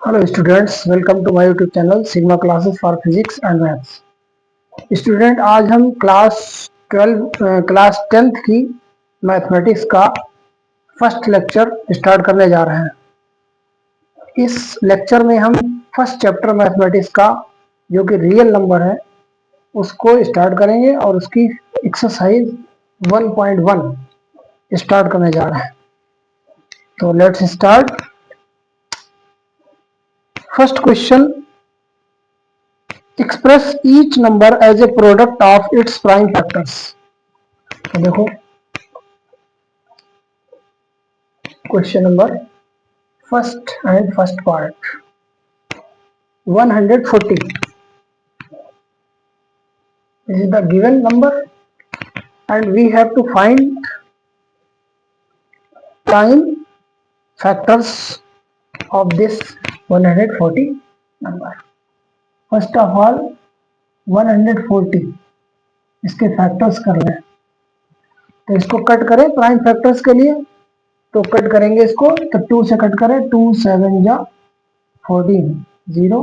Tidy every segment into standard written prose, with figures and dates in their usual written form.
Hello students, welcome to my YouTube channel Sigma Classes for Physics and Maths। Student आज हम class 10th की mathematics का first lecture start करने जा रहे हैं। इस लेक्चर में हम फर्स्ट चैप्टर मैथमेटिक्स का जो कि रियल नंबर है उसको स्टार्ट करेंगे और उसकी एक्सरसाइज 1.1 स्टार्ट करने जा रहे हैं। तो let's start. First question, express each number as a product of its prime factors. तो देखो question number first part 140 is the given number and we have to find prime factors of this 140 number। First of all 140 इसके factors कर रहे हैं, तो इसको cut करें prime factors के लिए। तो कट करेंगे इसको, तो 2 से कट करें, 2 7 जा 14, 0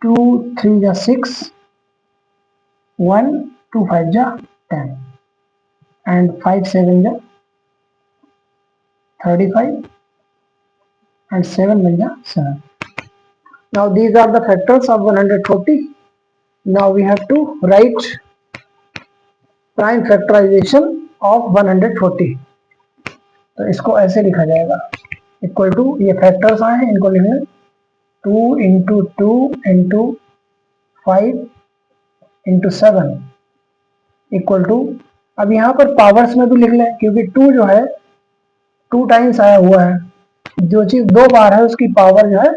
2 3 जा 6, 1 2 5 जा 10 and 5 7 जा 35 and 7 1 जा 7। Now these are the factors of 140. Now we have to write prime factorization of 140। तो इसको ऐसे लिखा जाएगा, इक्वल टू, ये फैक्टर्स आए हैं इनको लिखना 2 into 2 into 5 into 7 equal to, अब यहाँ पर पावर्स में भी लिख लें क्योंकि 2 जो है 2 टाइम्स आया हुआ है, जो चीज 2 बार है उसकी पावर जो है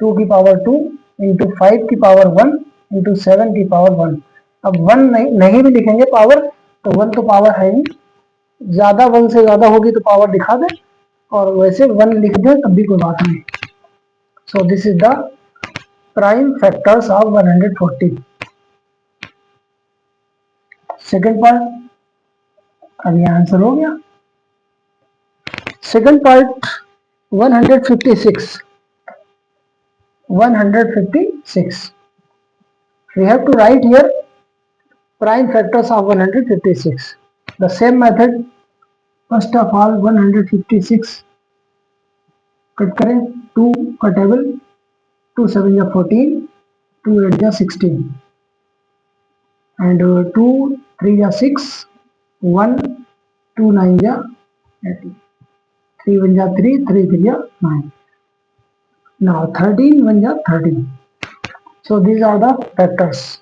2 की पावर 2 इंटू 5 की पावर 1 इंटू 7 की पावर 1। अब 1 नहीं भी लिखेंगे पावर, तो 1 तो पावर है ही, ज्यादा 1 से ज्यादा होगी तो पावर दिखा दे, और वैसे 1 लिख दे तब भी कोई बात नहीं। So this is the prime factors of 140। Second part, अब ये आंसर हो गया। Second part 156 we have to write here prime factors of 156। the same method, first of all 156 cut करें, 2 का टेबल, 2 7 जा 14, 2 8 जा 16 and 2 3 जा 6, 1 2 9 जा 18, 3 1 जा 3, 3 3 जा 9। now 13 1 जा 13। so these are the factors,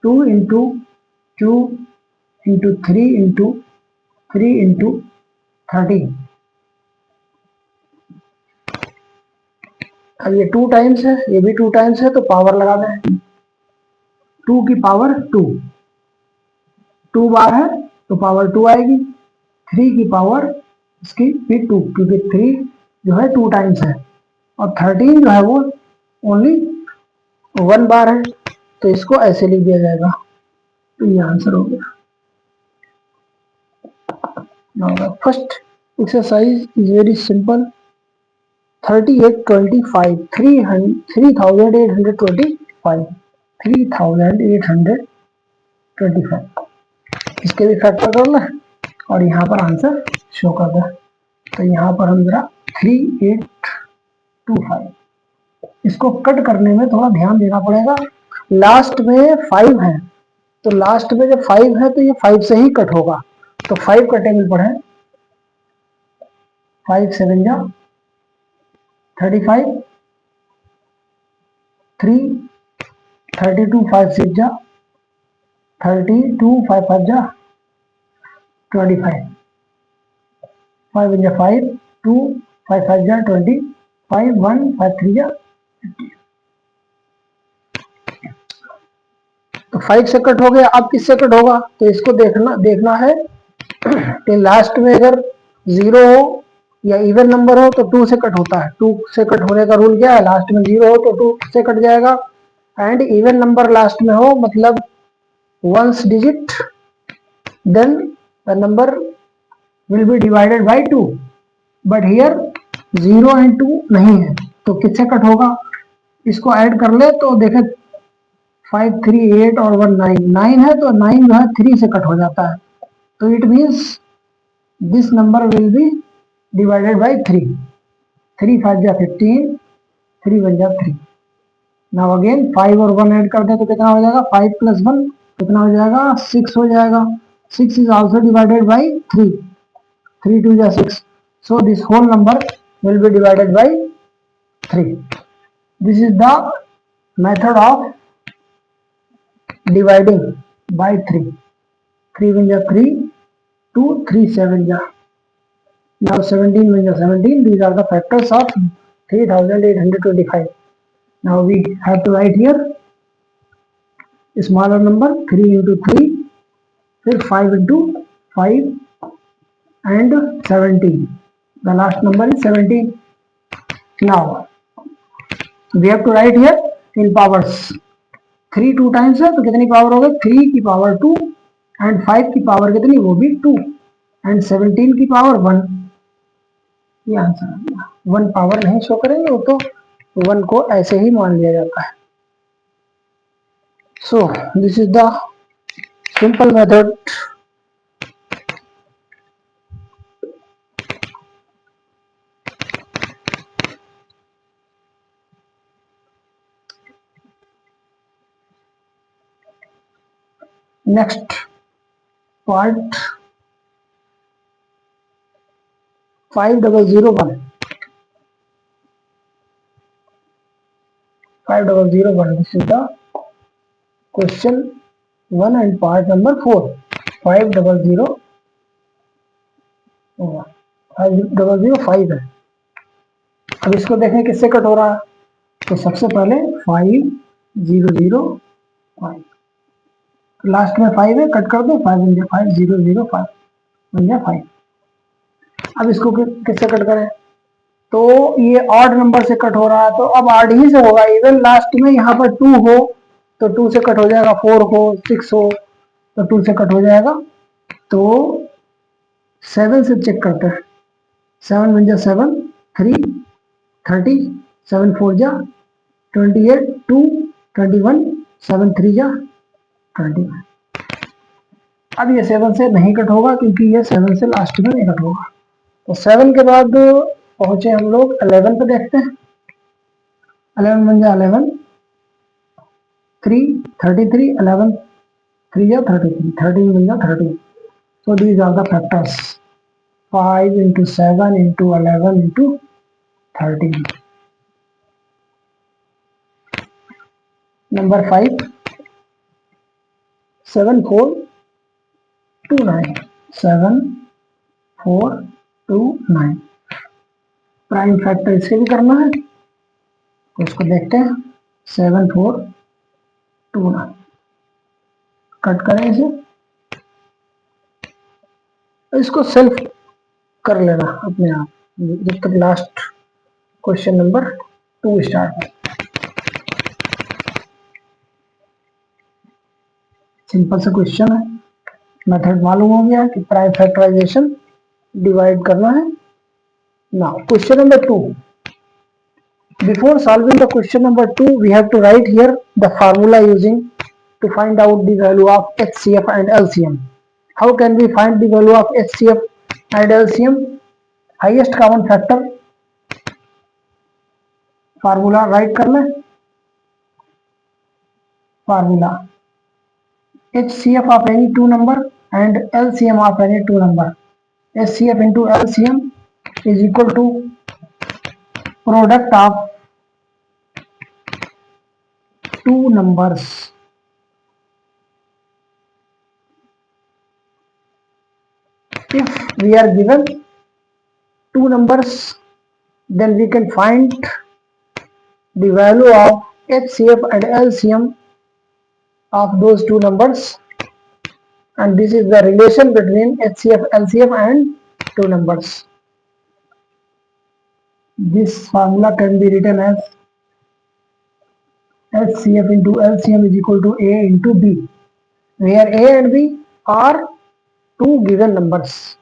2 into 2 into 3 into 3 into 13। अब ये 2 टाइम्स है, ये भी 2 टाइम्स है, तो पावर लगा दें, 2 की पावर 2, 2 बार है तो पावर 2 आएगी, 3 की पावर इसकी भी 2 क्योंकि 3 जो है 2 टाइम्स है, और 13 जो है वो ओनली 1 बार है, तो इसको ऐसे लिख दिया जाएगा। तो ये आंसर हो गया। Now the first exercise is very simple, 3825 3825 इसके भी फैक्टर कर लें और यहाँ पर आंसर शो कर दें। तो यहाँ पर हम जरा 3825 इसको कट करने में थोड़ा ध्यान देना पड़ेगा, लास्ट में 5 है, तो लास्ट में जब 5 है तो ये 5 से ही कट होगा, तो 5 का टेबल पढ़ें, 5 7 जा 35, 3 32 5 6 जा 32, 5 5 जा 25, 5 1 जा 5, 2 5 5 जा 20, 5 1 5 3 जा 50। तो 5 से कट हो गया, अब किससे कट होगा, तो इसको देखना है कि लास्ट में अगर 0 हो या इवन नंबर हो तो 2 से कट होता है। 2 से कट होने का रूल क्या है, लास्ट में 0 हो तो 2 से कट जाएगा, एंड इवन नंबर लास्ट में हो मतलब 1's digit, then the number will be divided by 2, but here 0 and 2 नहीं है तो किससे कट होगा, इसको ऐड कर ले तो देखे 5 3 8 और 1 9, 9 है तो 9 जो है 3 से कट हो जाता है, तो it means this number will be divided by 3, 3 5 जा 15, 3 1 जा 3। नाउ अगेन 5 और 1 ऐड कर दे तो कितना हो जाएगा, 5 प्लस 1 कितना हो जाएगा, 6 हो जाएगा। 6 इज आल्सो डिवाइडेड बाई 3, 3 2 जा 6, so this whole number will be divided by 3. This is the method of dividing by 3. 3 1 ja 3, 2 3 7 ja. Now 17 1 ja 17, these are the factors of 3825. Now we have to write here smaller number 3 into 3, फिर 5 into 5 and 17. The last number is 17. Now we have to write here in powers. 3 2 times है तो कितनी power होगा, 3 की power 2 and 5 की power कितनी, वो भी 2 एंड 17 की पावर 1। ये आंसर आ गया। 1 पावर नहीं शो करेंगे वो तो 1 को ऐसे ही मान लिया जाता है। So this is the simple method next part 5001 this is the question 1 and part number 4 5005 है। अब इसको देखें किससे कट हो रहा है, तो सबसे पहले 5005 लास्ट में 5 है, कट कर दो 5 1 5 0 0 5 1 5। अब इसको किससे कट करें, तो ये ऑड नंबर से कट हो रहा है तो अब ऑड ही से होगा। इवन लास्ट में यहाँ पर 2 हो तो 2 से कट हो जाएगा, 4 हो 6 हो तो 2 से कट हो जाएगा। तो 7 से चेक करते हैं, 7 1 जा 7 3 30, 7 4 जा 28 2 21, 7 3 जा 21। अब ये 7 से नहीं कट होगा क्योंकि ये 7 से लास्ट में नहीं कट होगा। तो 7 के बाद पहुंचे हम लोग 11 पे, देखते हैं 11 1 जा 11 3 33, 11 3 जा 33, 13 1 जा 30। So these are the factors 5 into 7 into 11 into 13. Number 5 7 4 2 9, 7 4 2 9। Prime factor इससे भी करना है तो इसको देखते हैं 7 4 2 9, कट करें इसे, इसको सेल्फ कर लेना अपने आप जब तक लास्ट क्वेश्चन नंबर 2 स्टार्ट है। सिंपल सा क्वेश्चन है, मेथड मालूम हो गया कि प्राइम फैक्टराइजेशन डिवाइड करना है। Now question number 2, before solving the question number 2 we have to write here the formula using to find out the value of HCF and LCM. How can we find the value of HCF and LCM? Highest common factor formula write कर लें। formula HCF of any two number and LCM of any two number. HCF into LCM is equal to product of two numbers. If we are given two numbers, then we can find the value of HCF and LCM of those two numbers, and this is the relation between HCF, LCM and two numbers. This formula can be written as HCF into LCM is equal to A into B, where A and B are two given numbers.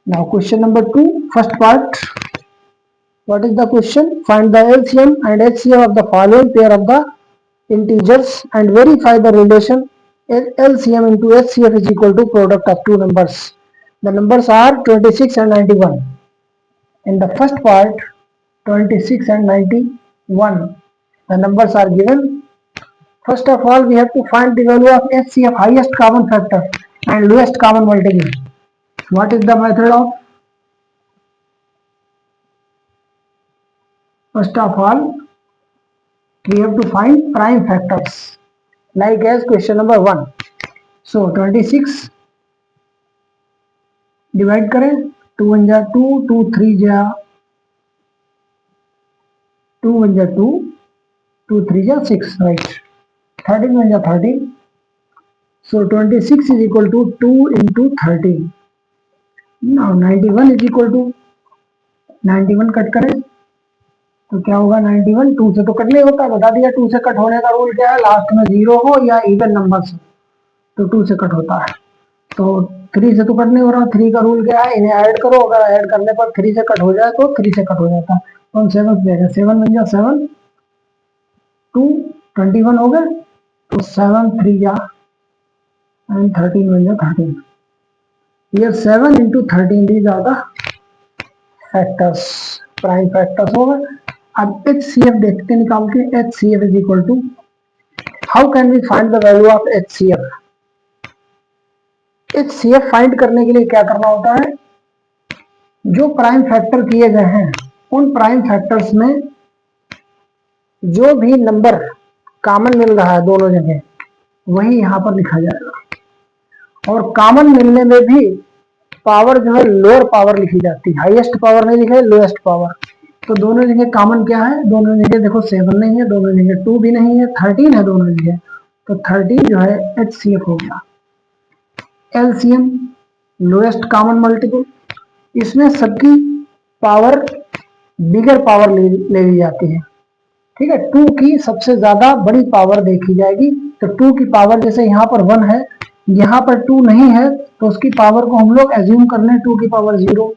Now question number 2, first part, What is the question? Find the LCM and HCF of the following pair of the integers and verify the relation LCM into HCF is equal to product of two numbers. The numbers are 26 and 91. In the first part, 26 and 91, the numbers are given. First of all, we have to find the value of HCF, highest common factor, and lowest common multiple. What is the method of? First of all, we have to find prime factors, like as question number 1. So 26 divide करें, 2 1 जा 2, 2 3 जा 2 1 जा 2, 2 3 जा 6, right? 13 1 जा 13. So 26 is equal to 2 into 13. Now 91 is equal to 91 cut करें तो क्या होगा? 91 2 से तो कट नहीं होता, बता दिया 2 से कट होने का रूल क्या है, लास्ट में 0 हो या इवन नंबर हो तो 2 से कट होता है. तो 3 से तो कट नहीं हो रहा, 3 का रूल क्या है, इन्हें ऐड करो, अगर ऐड करने पर 3 से कट हो जाए तो 3 से कट हो जाता है. तो 7 देगा, 7 बन जा 7, 2 21 हो गए तो 7 3 जा and 13 बन जा 13. Here 7 into 13 these are the factors, prime factors हो गए. अब HCF देखते निकाल के. HCF is equal to, how can we find the value of HCF? HCF find करने के लिए क्या करना होता है, जो प्राइम फैक्टर किए गए हैं उन प्राइम फैक्टर्स में जो भी नंबर कॉमन मिल रहा है दोनों जगह, वही यहाँ पर लिखा जाएगा. और कॉमन मिलने में भी पावर जो है लोअर पावर लिखी जाती है, हाईएस्ट पावर नहीं लिखा है, लोएस्ट पावर. तो दोनों जगह कॉमन क्या है, दोनों जगह देखो 7 नहीं है, दोनों जगह 2 भी नहीं है, 13 है दोनों जगह. तो 13 जो है HCF हो गया. LCM लोएस्ट कॉमन मल्टीपल, इसमें सबकी पावर बिगर पावर ले ली जाती है. ठीक है, 2 की सबसे ज्यादा बड़ी पावर देखी जाएगी. तो 2 की पावर जैसे यहाँ पर 1 है, यहाँ पर 2 नहीं है, तो उसकी पावर को हम लोग एज्यूम कर लें 2 की पावर 0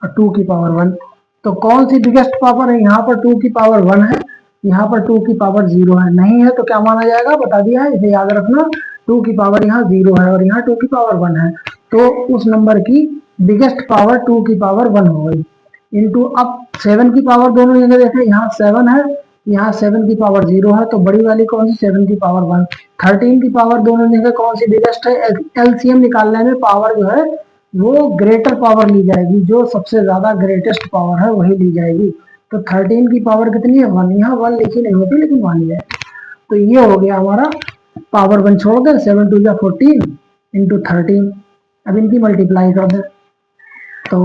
और 2 की पावर 1. तो कौन सी बिगेस्ट पावर है, यहाँ पर 2 की पावर 1 है, यहाँ पर 2 की पावर 0 है. नहीं है तो क्या माना जाएगा, बता दिया है, इसे याद रखना. 2 की पावर यहाँ 0 है और यहाँ 2 की पावर 1 है, तो उस नंबर की बिगेस्ट पावर 2 की पावर 1 हो गई. इंटू अब 7 की पावर दोनों जगह देखें, यहाँ 7 है, यहाँ 7 की पावर 0 है, तो बड़ी वाली कौन सी, 7 की पावर 1. 13 की पावर दोनों जगह कौन सी बिगेस्ट है. एलसीएम निकालने में पावर जो है वो ग्रेटर पावर ली जाएगी, जो सबसे ज्यादा ग्रेटेस्ट पावर है वही ली जाएगी. तो 13 की पावर कितनी है, 1. यहाँ 1 लिखी नहीं होती लेकिन 1 है. तो ये हो गया हमारा पावर 1 छोड़ कर 7 2 14 इंटू 13. अब इनकी मल्टीप्लाई कर दे तो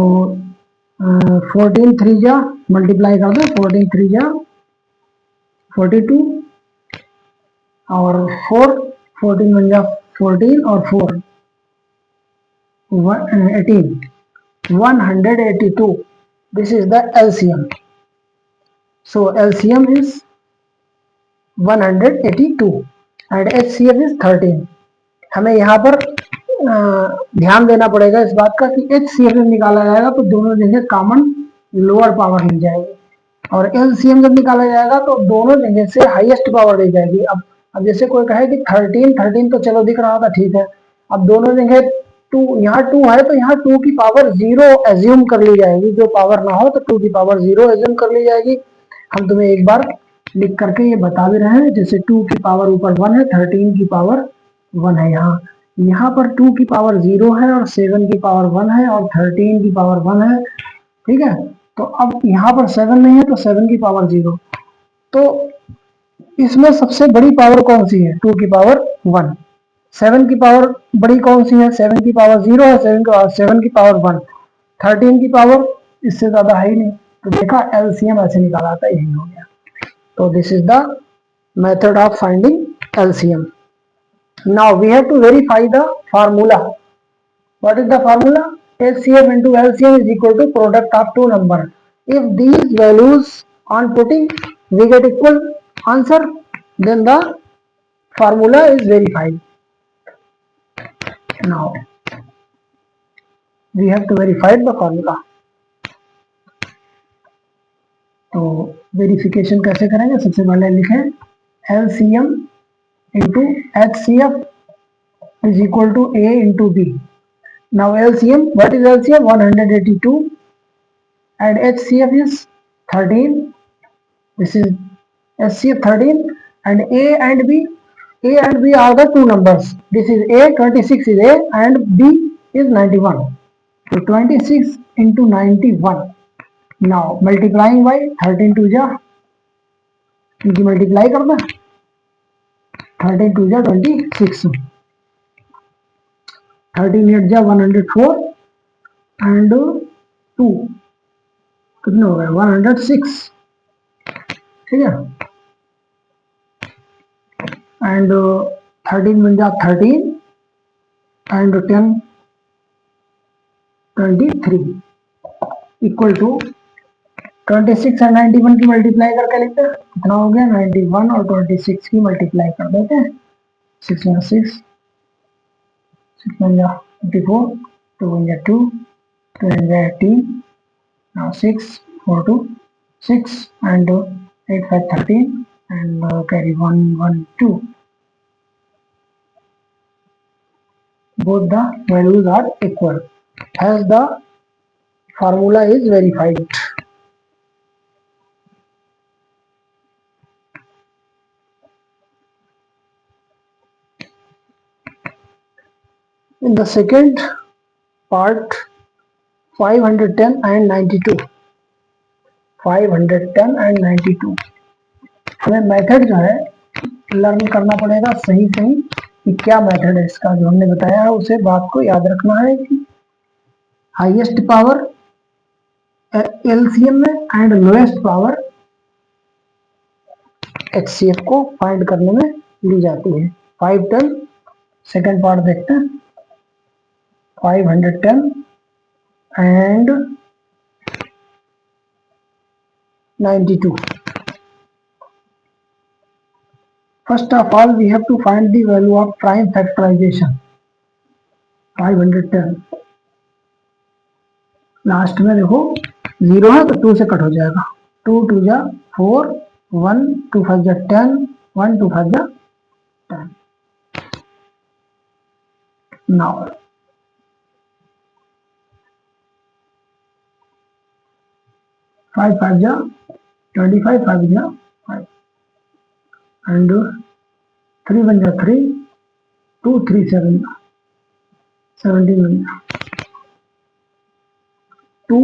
14 3 जा मल्टीप्लाई कर दे, 14 3 जा 42 और 4, 14 1 जा 14 और 4 18, 182. This is the LCM. So LCM is 182 and HCF is 13. हमें यहाँ पर ध्यान देना पड़ेगा इस बात का कि HCF जब निकाला जाएगा तो दोनों जगह कॉमन लोअर पावर ली जाएगी, और LCM जब निकाला जाएगा तो दोनों जगह से हाईएस्ट पावर ली जाएगी. अब जैसे कोई कहे कि 13 तो चलो दिख रहा था, ठीक है. अब दोनों जगह 2, यहाँ 2 है तो यहाँ 2 की पावर 0 एज्यूम कर ली जाएगी, जो पावर ना हो तो 2 की पावर 0 एज्यूम कर ली जाएगी. हम तुम्हें एक बार लिख करके ये बता भी रहे हैं, जैसे 2 की पावर ऊपर 1 है, 13 की पावर 1 है, यहाँ पर 2 की पावर 0 है और 7 की पावर 1 है और 13 की पावर 1 है. ठीक है, तो अब यहाँ पर 7 नहीं है तो 7 की पावर 0. तो इसमें सबसे बड़ी पावर कौन सी है, 2 की पावर 1. 7 की पावर बड़ी कौन सी है, 7 की पावर 0 है, 7 की पावर 1. 13 की पावर इससे ज्यादा है ही नहीं. तो देखा, एलसीएम ऐसे निकाला था, यही हो गया. तो this is the method of finding LCM. Now we have to verify the formula. What is the formula? HCF into LCM is equal to product of two number. If these values on putting we get equal answer, then the formula is verified. Now we have to verify the formula. तो verification कैसे करेंगे, सबसे पहले लिखें LCM into HCF is equal to A into B. Now LCM, what is LCM? 182 and HCF is 13. This is HCF 13 and A and B. A and B are the two numbers. This is A, 26 is A and B is 91. So 26 into 91. Now multiplying by 13 to जा इनकी multiply कर दो, 13 to जा 26, 13 8 जा 104 and 2 कितने हो गए 106, ठीक है, एंड 13 बन जा 13 एंड 10 23 इक्वल टू 26 और 91 की मल्टीप्लाई करके लिखते हैं, कितना हो गया 91 और 26 की मल्टीप्लाई कर देते हैं, 6 1 6 6 1 जा 24, 2 1 जा 2, 2 1 जा 18, now 6 4 2 6 and 8 5 13 and carry 1 1 2. Both the values are equal as the formula is verified. In the second part 510 and 92, 510 and 92 हमें मेथड जो है लर्न करना पड़ेगा सही सही कि क्या मेथड है इसका, जो हमने बताया है उसे बात को याद रखना है कि हाईएस्ट पावर LCM में एंड लोएस्ट पावर HCF को फाइंड करने में ली जाती है। 510 सेकेंड पार्ट देखते हैं, 510 and 92. First of all, we have to find the value of prime factorization. 510 last में देखो 0 है तो 2 से कट हो जाएगा, 2 2 जा 4, 1 2 5 जा 10, 1 2 5 जा 10. Now 5 5 जा 25, 5 जा 5 and 3 1 जा 3, 2 3 7 जा 17 1 जा 2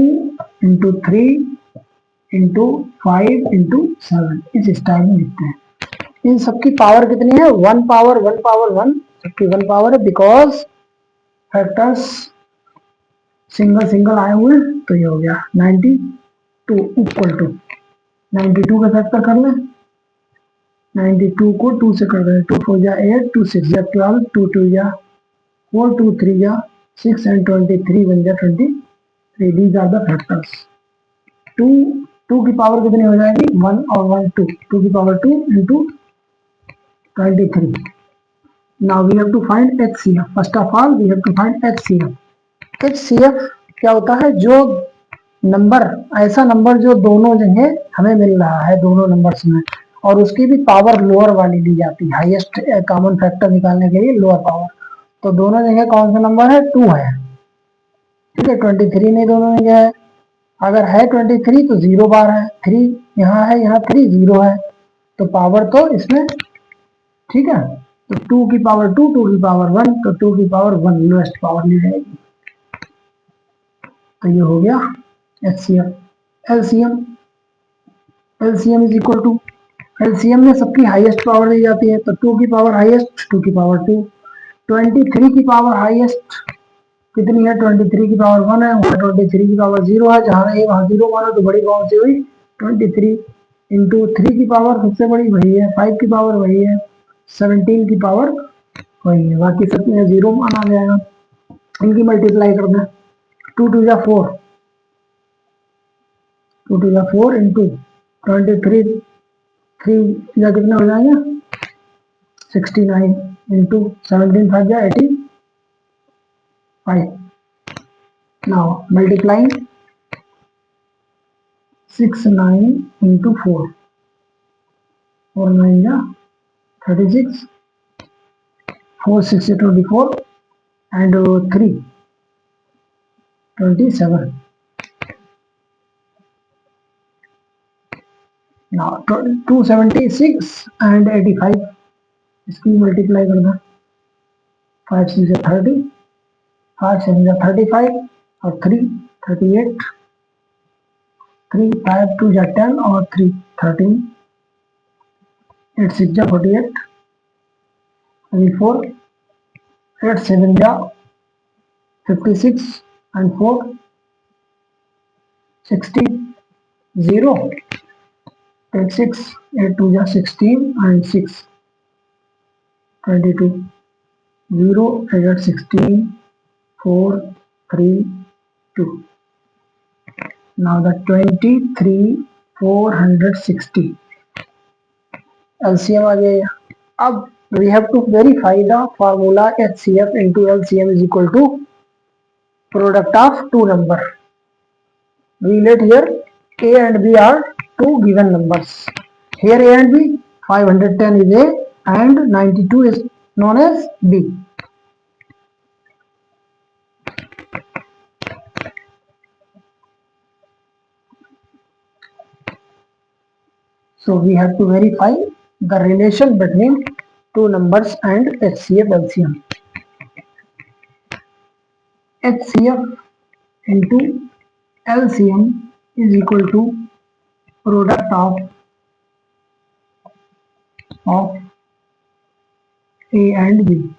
into 3 into 5 into 7 इस स्टाइल में लिखते हैं। इन सबकी पावर कितनी है 1 पावर 1 पावर 1, सबकी 1 पावर है बिकॉज फैक्टर्स सिंगल सिंगल आए हुए हैं, तो ये हो गया 92 इक्वल टू 92 का फैक्टर कर लें, 92 को 2 से कर दें, 2 4 जा 8, 2 6 जा 12, 2 2 जा 4, 2 3 जा 6 and 23 1 जा 23. These are the factors. 2 की पावर कितनी हो जाएगी 1 और 1 2, 2 की power 2 into 23. Now we have to find HCF. First of all we have to find HCF. HCF क्या होता है, जो नंबर, ऐसा नंबर जो दोनों जगह हमें मिल रहा है दोनों नंबर्स में और उसकी भी पावर लोअर वाली ली जाती है, हाईएस्ट कॉमन फैक्टर निकालने के लिए लोअर पावर, तो दोनों जगह कौन सा नंबर है 2 है, ठीक है, 23 नहीं दोनों जगह है, अगर है 23 तो 0 बार है, 3 यहाँ है, यहाँ 3 0 है, तो पावर तो इसमें, ठीक है, तो 2 की पावर 2, 2 की पावर 1, तो 2 की पावर 1 लोएस्ट पावर ली जाएगी, तो ये हो गया HCF. LCM, LCM is equal to, LCM में सबकी हाईएस्ट पावर दी जाती है, तो 2 की पावर हाईएस्ट 2 की पावर 2, 23 की पावर हाईएस्ट कितनी है 23 की पावर 1 है, वहाँ 23 की पावर 0 है, जहाँ है वहाँ 0 माना तो बड़ी कौन सी हुई 23 इंटू 3 की पावर सबसे बड़ी वही है, 5 की पावर वही है, 17 की पावर वही है, बाकी सब में 0 माना जाएगा, इनकी मल्टीप्लाई कर दें, 2 2 जा 4, 2 2 जा 4 इंटू 23, 3 या कितने हो जाएंगे 69 इंटू 17 5 जा 85. Now multiplying 6 9 into 4, 4 9 ja 36, 4 6 ja 24, and 3 27. Now 276 and 85, इसकी मल्टीप्लाई करना, 5 6 ja 30, 5 7 ja 35 और 3 38, 3 5 2 ja 10 और 3 13, 8 6 ja 48, 3 4, 8 7 ja 56 and 4 60, 0, 10 6, 8 2 ja 16 and 6 22, 0 8 16, 4 3 2. Now the 23 460 LCM आ गया. अब we have to verify the formula HCF into LCM is equal to product of two number. We let here A and B are two given numbers. Here A and B, 510 is A and 92 is known as B. So we have to verify the relation between two numbers and HCF LCM. HCF into LCM is equal to product of A and B.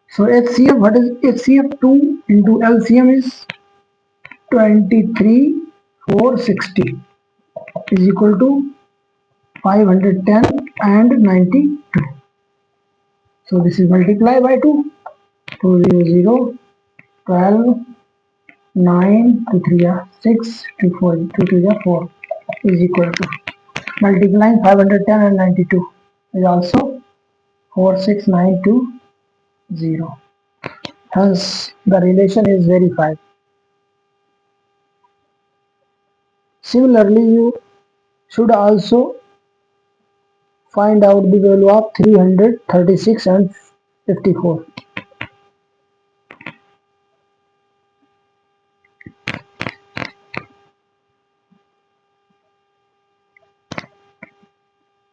So HCF, what is HCF? 2 into LCM is 23 460 is equal to 510 and 92. So this is multiply by 2, 2 0 12, 9, 2 3 6, 2 4, 2 2 4 is equal to, multiplying 510 and 92 is also 46920. Hence the relation is verified. Similarly, you should also find out the value of 336 and 54.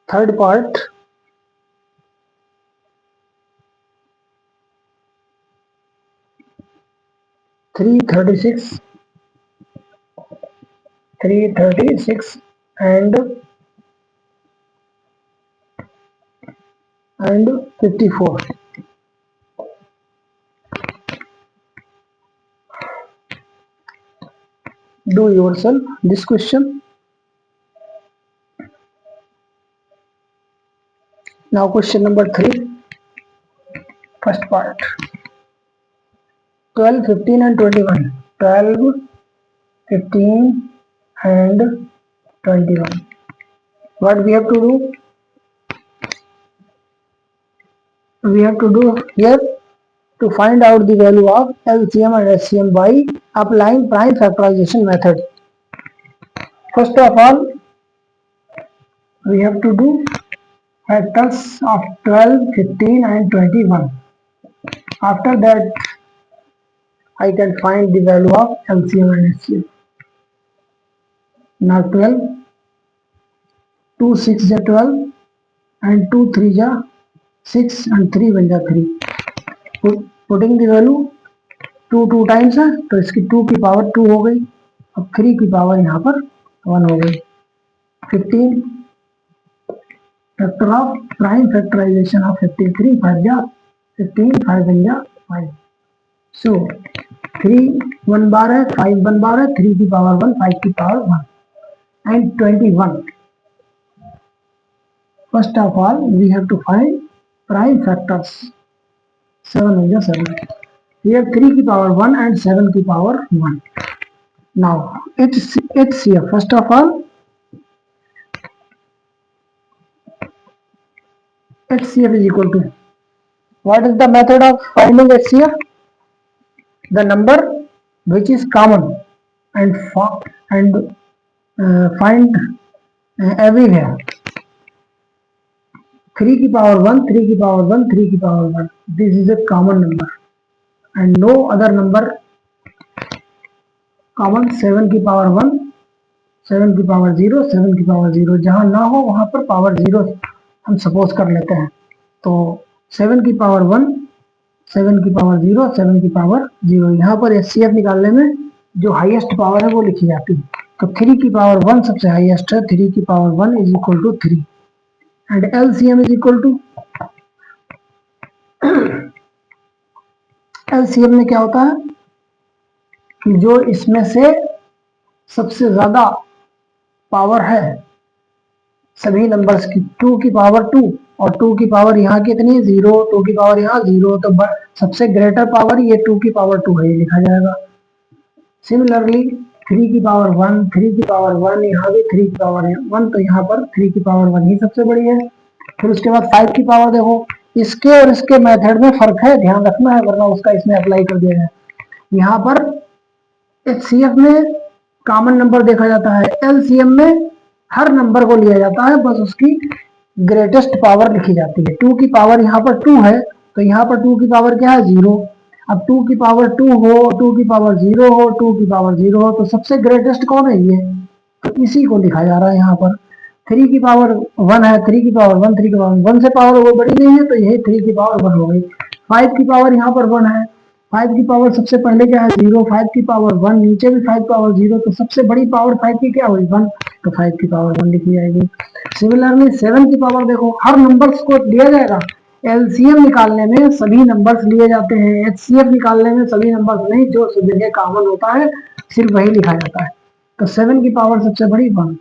Third part, three thirty six and 54. Do yourself this question. Now question number 3, first part, 12 15 and 21, 12 15 and 21. What we have to do? We have to do here to find out the value of LCM and HCM by applying prime factorization method. First of all, we have to do factors of 12, 15 and 21. After that, I can find the value of LCM and HCM. Now 12, 2 6 ja 12 and 2 3 ja 6 and 3 1 ja 3. Putting the value 2 times है तो इसकी 2 की power 2 हो गई. अब 3 की power यहाँ पर 1 हो गई. 15 factor of prime factorisation of 53 5 जा 15 5 1 जा 5. सो 3 1 बार है, 5 1 बार है, 3 की पावर 1, 5 की power 1 and 21. First of all, we have to find prime factors. 7 1 ja 7. Here 3 की पावर 1 and 7 की power 1. Now HCF, first of all HCF is equal to, what is the method of finding HCF? The number which is common and find everywhere 3 की power 1, 3 की power 1, 3 की power 1. This is a common number and no other number common. 7 की power 1, 7 की power 0, 7 की power 0. जहां ना हो वहां पर पावर 0 हम सपोज कर लेते हैं. तो 7 की पावर 1, 7 की पावर 0, 7 की पावर 0. यहाँ पर एचसीएफ निकालने में जो हाईएस्ट पावर है वो लिखी जाती है. तो 3 की पावर 1 सबसे हाईएस्ट है. 3 की power 1 is equal to 3 and LCM is equal to, LCM में क्या होता है कि जो इसमें से सबसे ज्यादा पावर है सभी नंबर्स की, 2 की पावर 2 और 2 की पावर यहाँ कितनी है 0, 2 की पावर यहाँ 0, तो सबसे ग्रेटर पावर ये 2 की पावर 2 है, ये लिखा जाएगा. सिमिलरली 3 की पावर 1, 3 की पावर 1, यहाँ भी 3 की पावर 1, तो यहाँ पर 3 की पावर 1 ही सबसे बड़ी है. फिर उसके बाद 5 की पावर देखो, इसके और इसके मेथड में फर्क है, ध्यान रखना है, वरना उसका इसमें अप्लाई कर दिया जाए. यहाँ पर एचसीएफ में कॉमन नंबर देखा जाता है, एलसीएम में हर नंबर को लिया जाता है, बस उसकी ग्रेटेस्ट पावर लिखी जाती है. 2 की पावर यहाँ पर 2 है, तो यहाँ पर 2 की पावर क्या है 0. अब 2 की पावर 2 हो, 2 की पावर 0 हो, 2 की पावर 0 हो, तो सबसे ग्रेटेस्ट कौन है ये, तो इसी को लिखा जा रहा है यहाँ पर. 3 की पावर 1 है, 3 की पावर 1, 3 की पावर 1 से पावर वो बड़ी नहीं है, तो यही 3 की पावर 1 हो गई. 5 की पावर यहाँ पर 1 है, 5 की पावर सबसे पहले क्या है 0, 5 की पावर 1, नीचे भी 5 पावर 0, तो सबसे बड़ी पावर 5 की क्या हुई 1, तो 5 की पावर 1 लिखी जाएगी. सिमिलरली 7 की पावर देखो, हर नंबर्स को लिया जाएगा. एलसीएम निकालने में सभी नंबर्स लिए जाते हैं, एचसीएफ निकालने में सभी नंबर्स नहीं, जो जगह कॉमन होता है सिर्फ वही लिखा जाता है. तो 7 की पावर सबसे बड़ी 1.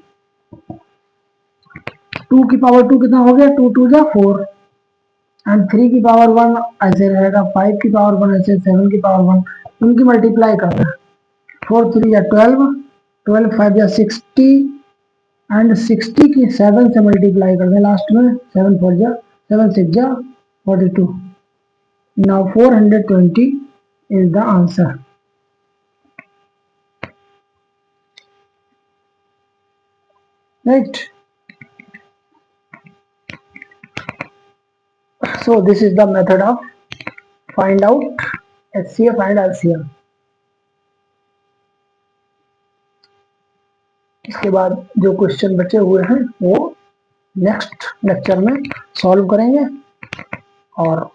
2 की पावर 2 कितना हो गया, 2 2 जा 4 एंड 3 की पावर 1 ऐसे रहेगा, 5 की पावर 1 ऐसे, 7 की पावर 1, उनकी मल्टीप्लाई करना है. 4 3 या 12, 12 5 या 60 एंड 60 की 7 से मल्टीप्लाई कर दें लास्ट में, 7 4 जा 7 6 जा 42. Now 420 is the answer. Right. So this is the method of find out HCF and LCM. इसके बाद जो क्वेश्चन बचे हुए हैं वो नेक्स्ट लेक्चर में सॉल्व करेंगे और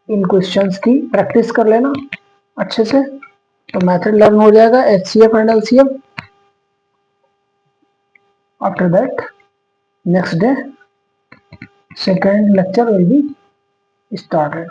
इन क्वेश्चंस की प्रैक्टिस कर लेना अच्छे से, तो मेथड लर्न हो जाएगा HCF and LCM. After that next day second lecture will be started.